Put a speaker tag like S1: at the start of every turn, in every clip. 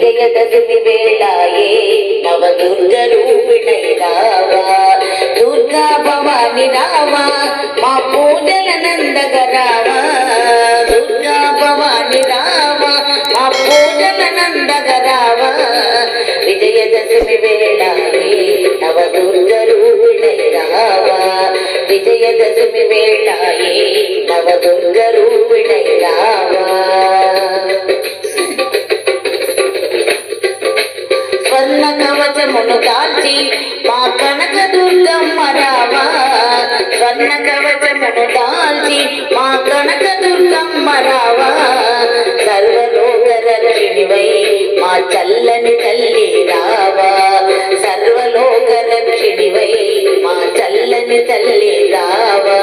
S1: విజయదశమి వేళాయే నవదుర్గ రూపిణై రావా దుర్గా భవాని రావా మా పూజల నందగ రావా దుర్గా భవాని రావా మా పూజల నందగ రావా విజయదశమి వేళాయే నవదుర్గ రూపిణై రావా విజయదశమి వేళాయే నవదుర్గ రూపిణై రావా స్వర్ణ కవచమును దాల్చి మా కనక దుర్గమ్మ రావా స్వర్ణ కవచమును దాల్చి మా కనక దుర్గమ్మ రావా సర్వలోక రక్షిణివై మా చల్లని తల్లి రావా సర్వలోక రక్షిణివై మా చల్లని తల్లి రావా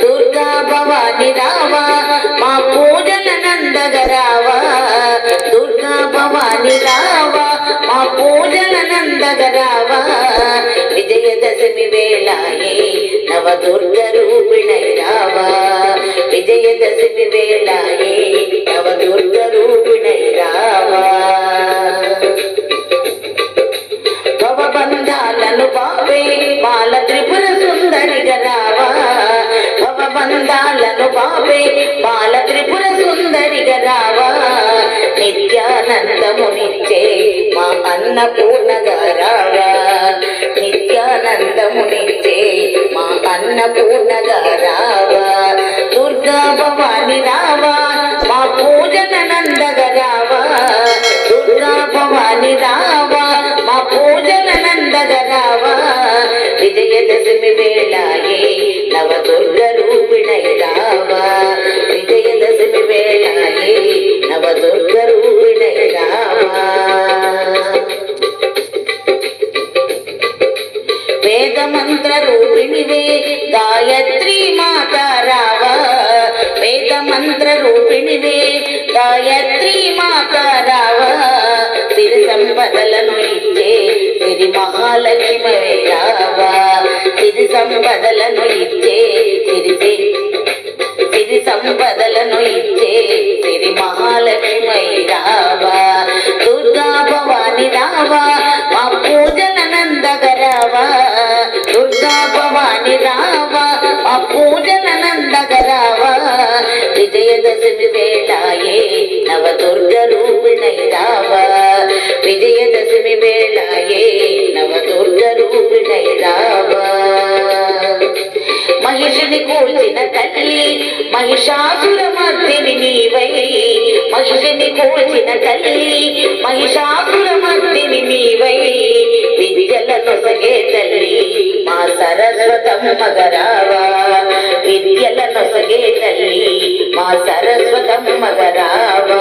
S1: దుర్గా భవాని రావా మా పూజల నందగ రావా దుర్గా భవాని రావా మా పూజల నందగ రావా విజయదశమి వేళాయే నవదుర్గ రూపిణై రావా విజయదశమి వేళాయే నవదుర్గ రూపిణై రావా భవబంధాలను పాపే బాల త్రిపుర సుందరిగ రావా భవబంధాలను పాపే బాల త్రిపుర సుందరిగ రావా నిత్యానందమునిచ్చే మా అన్నపూర్ణగా రావా నిత్యానందమునిచ్చే మా అన్నపూర్ణగా రావా దుర్గా భవాని రావా మా పూజల నందగ రావా దుర్గా భవాని రావా మా పూజల నందగ రావా విజయదశమి వేళాయే నవదుర్గ రూపిణై రావా విజయదశమి వేళాయే నవదుర్గ రూపిణై రావా వేద మంత్ర రూపిణివే గాయత్రి మాత రావా వేద మంత్ర రూపిణివే గాయత్రి మాత రావా సిరి సంపదలను ఇచ్చే సిరి మహాలక్ష్మి రావా సిరి సంపదలను ఇచ్చే సిరి సంపదలను ఇచ్చే సిరి మహాలక్ష్మి రావా దుర్గా భవాని రావా మా పూజల నందగ రావా దుర్గా భవాని రావా మా పూజల నందగ రావా విజయదశమి వేళాయే నవదుర్గ రూపిణై రావా విజయదశమి వేళాయే నవదుర్గ రూపిణై రావా మహిషిని కూల్చిన తల్లి మహిషాసుర మర్దిని నీవై మహిషిని కూల్చిన తల్లి మహిషాసుర మర్దిని నీవై విద్యల నొసగే తల్లి మా సరస్వతమ్మగ రావా విద్యల నొసగే తల్లి మా సరస్వతమ్మగ రావా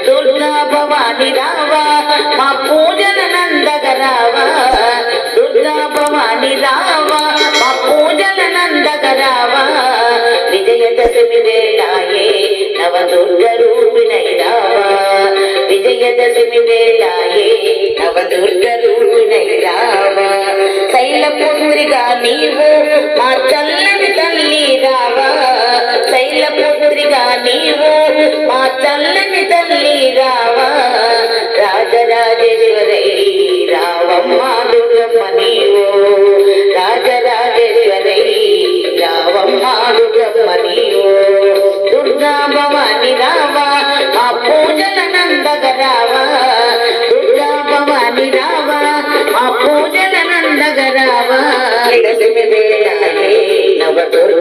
S1: దుర్గా భవాని రావా మా పూజల నందగ రావా దుర్గా భవాని రావా మా పూజల నందగ రావా విజయదశమి వేళాయే నవదుర్గ రూపిణై రావా విజయదశమి వేళాయే నవదుర్గ రూపిణై రావా శైలపుత్రిగా నీవు మా చల్లని తల్లి రావా శైలపుత్రిగా నీవు మా చల్లని తల్లి రావా రాజరాజేశ్వరై రావమ్మ దుర్గమ్మ నీవు రాజరాజేశ్వరై రావమ్మ దుర్గమ్మ నీవు దుర్గా భవాని రావా మా పూజల నందగ రావా దుర్గా భవాని రావా మా పూజల నందగ రావా దశమి వేళాయే నవదుర్గ